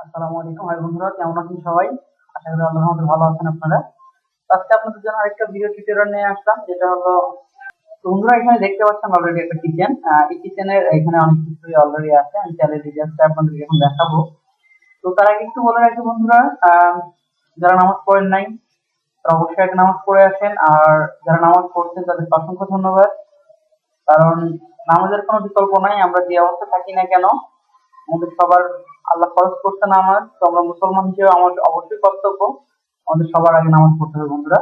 আসসালামু আলাইকুম ভাই বন্ধুরা, কেমন আছেন সবাই? আশা করি আল্লাহর রহমতে ভালো আছেন আপনারা। তো আজকে আপনাদের জন্য আরেকটা ভিডিও টিউটোরিয়াল নিয়ে আসলাম, যেটা হলো তো বন্ধুরা এখানে দেখতে পাচ্ছেন অলরেডি একটা কিচেন। এই কিচেনের এখানে অনেক কিছুই অলরেডি আছে, আমি চাইলে ডিটেইলসটা আপনাদেরকে এখন দেখাবো। তো তার আগে একটু বলে রাখি বন্ধুরা, যারা নামাজ পড়েন নাই তারা অবশ্যই আগে নামাজ পড়ে আসেন, আর যারা নামাজ পড়ছেন তাদের অসংখ্য ধন্যবাদ। কারণ নামাজের কোনো বিকল্প নাই, আমরা যে অবস্থায় থাকি না কেন আমাদের সবার আল্লাহ ফরজ করছে নামাজ, তো আমরা মুসলমান হিসেবে আমাদের অবশ্যই কর্তব্য আমাদের সবার আগে নামাজ পড়তে হবে বন্ধুরা।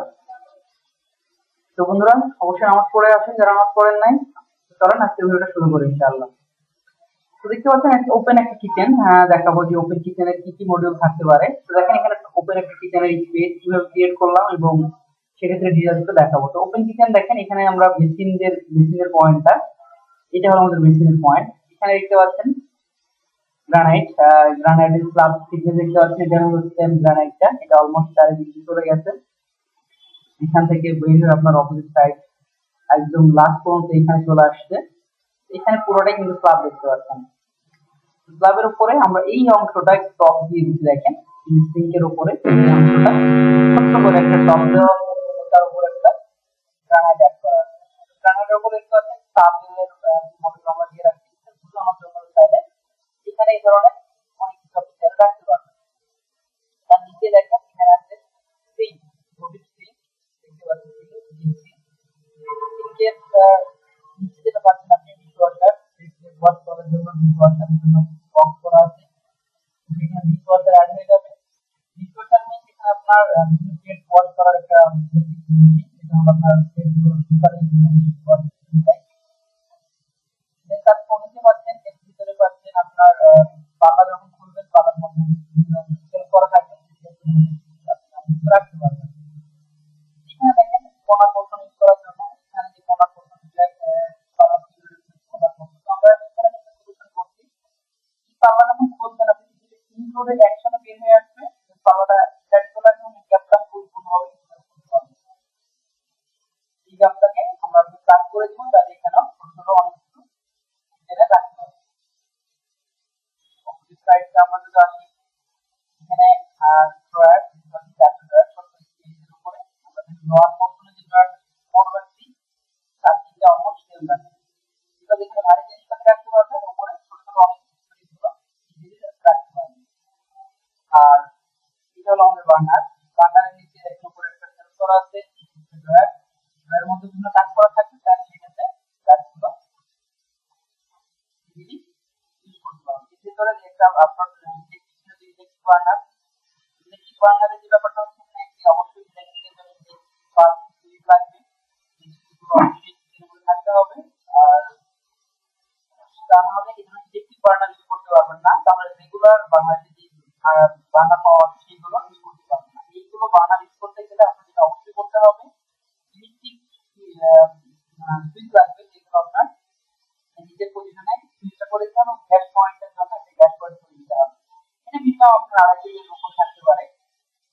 তো বন্ধুরা অবশ্যই নামাজ পড়ে আসেন, যারা নামাজ পড়েন নাই তো চলেন আজকে ভিডিওটা শুরু করি ইনশাআল্লাহ। তো দেখতে পাচ্ছেন ওপেন একটা কিচেন, দেখাবো যে ওপেন কিচেনের কি কি মডিউল থাকতে পারে। তো দেখেন এখানে ওপেন একটা কিচেনের স্পেস কিভাবে ক্রিয়েট করলাম এবং সেক্ষেত্রে ডিটেইলসটা দেখাবো। তো ওপেন কিচেন দেখেন এখানে আমরা বেসিনের পয়েন্টটা, এটা হলো আমাদের বেসিনের পয়েন্ট। এখানে দেখতে পাচ্ছেন গ্রানাইট, গ্রানাইটের স্ল্যাব থেকে দেখতে পাচ্ছেন এটা হলো সেম গ্রানাইটটা, এটা অলমোস্ট চারিদিকে চলে গেছে। এখান থেকে বের হয়ে আপনার অপোজিট সাইড একদম লাস্ট পর্যন্ত এখানে চলে আসছে। এখানে পুরোটাই কিন্তু স্ল্যাব দেখতে পাচ্ছেন। স্ল্যাবের উপরে আমরা এই অংশটা টপ দিয়ে দিচ্ছি, দেখেন সিঙ্কের উপরে এই অংশটা ছোট্ট করে একটা টপ দেওয়া আছে, তার উপরে একটা গ্রানাইট অ্যাড করা আছে। গ্রানাইটের উপরে দেখতে পাচ্ছেন স্টাফের মডেল আমরা দিয়ে রাখছি আমার জন্য চাইলে এখানে এই ধরনের অনেক কিছু আপনি রাখতে পারবেন। তার নিচে দেখেন এখানে আছে সিঙ্ক, গভীর সিঙ্ক দেখতে পাচ্ছেন, সিঙ্কের নিচে যেটা পাচ্ছেন আপনি ডিশওয়াশার, ওয়াশ করার জন্য ডিশওয়াশারের জন্য বক্স করা আছে, এখানে ডিশওয়াশার অ্যাড হয়ে যাবে। ডিশওয়াশার মিন্স এখানে আপনার প্লেট ওয়াশ করার একটা মেশিন, এটা হলো আপনার প্লেটগুলো শুকাতে ওয়াশ দেয়। দেন তার নিচে পাচ্ছেন, এর ভিতরে পাচ্ছেন আপনার পাল্লা যখন খুলবেন পাল্লার মধ্যে সেল করা থাকবে, আপনি রাখতে পারবেন। এখানে দেখেন কর্নার পোর্শন ইউজ করার জন্য, এখানে যে কর্নার পোর্শন পাল্লা কর্নার পোর্শন, তো আমরা এখানে একটা সলিউশন করছি। এই পাল্লা যখন খুলবেন আপনি যদি তিন রোডে একসাথে বের হয়ে আসবে, পাল্লাটা সাইড চলে আসবে এবং গ্যাপটা পরিপূর্ণভাবে করতে পারবেন। এই গ্যাপটাকে আমরা কাট করে দিব, তাহলে এখানেও ছোট ছোট অনেক কিছু এখানে রাখতে হবে। অপোজিট সাইডটা আমরা যদি আসি, এখানে ড্রয়ার ড্রয়ার ছোট স্পেসের উপরে আমরা লোয়ার পোর্শনে যে ড্রয়ার মোড রাখছি তার দিকে অলমোস্ট সেম রাখছি। এটা দেখে ভারী জিনিসটাকে রাখতে পারবেন, উপরে ছোট ছোট অনেক জিনিসগুলো ইজিলি রাখতে পারবেন। আর এটা হলো আমাদের বার্নারের নিচে দেখুন উপরে একটা সেল করা আছে, ড্রয়ার ড্রয়ারের মধ্যে বিভিন্ন কাজ করা থাকে, তাহলে সেক্ষেত্রে কাজগুলো ইজিলি ইউজ করতে পারবেন। এর ভিতরে একটা আপনার ইলেকট্রিক বার্নার, ইলেকট্রিক বার্নারের যে ব্যাপারটা হচ্ছে এখানে একটি অবশ্যই ইলেকট্রিকের জন্য যে পার্ট সুইচ লাগবে, এই সুইচগুলো অবশ্যই এখানে থাকতে হবে। আর তা না হলে এখানে ইলেকট্রিক বার্নার ইউজ করতে পারবেন না, তাহলে রেগুলার বার্নার যে বার্নার পাওয়া আছে সেইগুলো ইউজ করতে পারবেন না। এইগুলো বার্নার ইউজ করতে গেলে আপনার যেটা অবশ্যই করতে হবে, ইলেকট্রিক সুইচ লাগবে, যেগুলো আপনার নিচের পজিশনে সুইচটা করে দিতে হবে, গ্যাস পয়েন্টের জন্য একটা গ্যাস পয়েন্ট করে দিতে হবে। এটা মিনিমাম আপনার 2.5 কেজির উপর থাকতে পারে।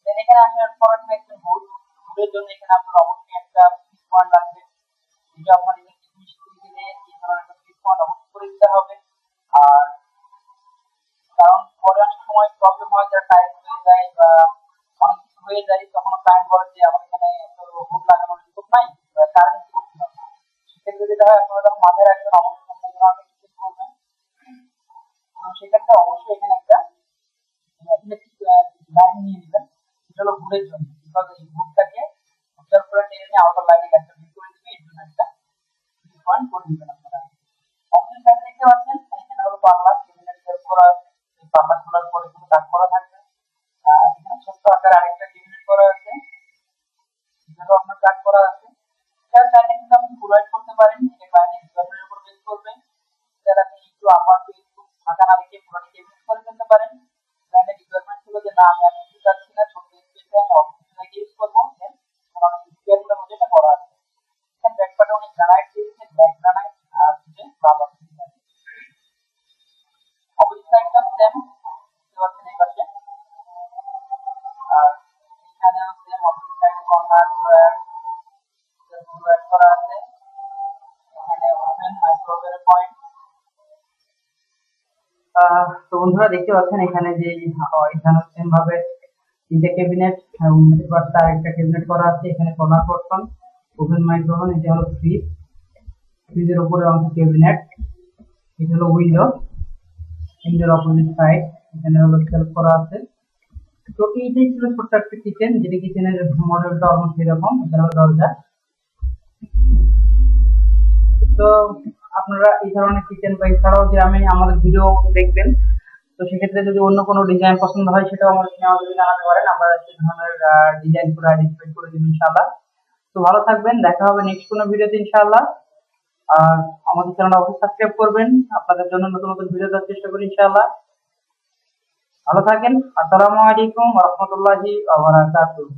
দেন এখানে আসার পর আপনি একটা হুডের জন্য এখানে আপনার অবশ্যই একটা সুইচ পয়েন্ট লাগবে, যেটা আপনার ইলেকট্রিক মেশিন থেকে নিয়ে এই ধরনের একটা সুইচ পয়েন্ট অবশ্যই করে দিতে হবে। আর কারণ পরে অনেক সময় প্রবলেম হয়, যারা টাইট হয়ে যায় বা অনেক কিছু হয়ে যায়, তখন ক্লায়েন্ট বলে যে আমার এখানে হুড লাগানোর সুযোগ নাই, কারেন্ট কি করতে হবে। সেক্ষেত্রে যেটা হয় আপনারা যখন মাথায় রাখবেন অবশ্যই চেক করবেন। সেক্ষেত্রে অবশ্যই এখানে একটা ইলেকট্রিক লাইন নিয়ে নেবেন, সেটা হলো হুডের জন্য, বিকজ এই হুডটাকে হুডটার উপরে টেনে নিয়ে আউটার লাইনে গ্যাসটা বের করে দিবে, এর জন্য একটা পয়েন্ট করে দিবেন আপনারা। অপশন সাইডে দেখতে পাচ্ছেন এখানে হলো পাল্লা কেবিনেট সেট করা আছে, এই পাল্লা খোলার পরে কিন্তু কাজ করা থাকবে। এখানে ছোট্ট আকারে আরেকটা কেবিনেট করা আছে, এখানেও আপনার কাজ করা আছে। এটা চাইলে কিন্তু আপনি প্রোভাইড করতে পারেন, এটা ক্লায়েন্টের রিকোয়ারমেন্টের উপর বেস করবে। তাহলে আপনি একটু আপার টু একটু ফাঁকা না রেখে পুরোটা কেবিনেট করে ফেলতে পারেন। ক্লায়েন্টের রিকোয়ারমেন্ট ছিল যে না আমি কিছু চাচ্ছি না, ছোট স্পেসে আমি অফিসে ইউজ করবো, দেন ওনার রিকোয়ারমেন্টের মধ্যে এটা করা আছে। এখানে ব্যাকপার্টে অনেক গ্রানাইট দিয়েছে, ব্ল্যাক গ্রানাইট আর হচ্ছে লাল অক্সিজেন। অপোজিট সাইডটা সেম দেখতে পাচ্ছেন এই পাশে। আর এখানেও সেম অপোজিট সাইডে কর্নার ড্রয়ার করা আছে, এখানে ওপেন মাইক্রোওয়েভ পয়েন্ট। তো বন্ধুরা দেখতে পাচ্ছেন এখানে যে এখানে সেম ভাবে তিনটে ক্যাবিনেট এবং তার একটা ক্যাবিনেট করা আছে। এখানে কর্নার পোর্শন, ওভেন মাইক্রোওভেন, এটা হলো ফ্রিজ, ফ্রিজের উপরে অংশ ক্যাবিনেট, এটা হলো উইন্ডো, উইন্ডোর অপোজিট সাইড এখানে হলো সেলফ করা আছে। তো এইটাই ছিল ছোট্ট একটা কিচেন, যেটা কিচেনের মডেলটা অলমোস্ট এরকম। এখানে হলো দরজা। তো আপনারা এই ধরনের কিচেন বা এছাড়াও যে আমি আমাদের ভিডিও দেখবেন, তো সেক্ষেত্রে যদি অন্য কোনো ডিজাইন পছন্দ হয় সেটাও আমাদেরকে জানাতে পারেন, আমরা সেই ধরনের ডিজাইন করে আইডেন্টিফাই করে দেবো ইনশাআল্লাহ। তো ভালো থাকবেন, দেখা হবে নেক্সট কোনো ভিডিওতে ইনশাআল্লাহ। আর আমাদের চ্যানেলটা অবশ্যই সাবস্ক্রাইব করবেন, আপনাদের জন্য নতুন নতুন ভিডিও দেওয়ার চেষ্টা করি ইনশাআল্লাহ। ভালো থাকেন। আসসালামু আলাইকুম ওয়া রাহমাতুল্লাহি ওয়া বারাকাতুহু।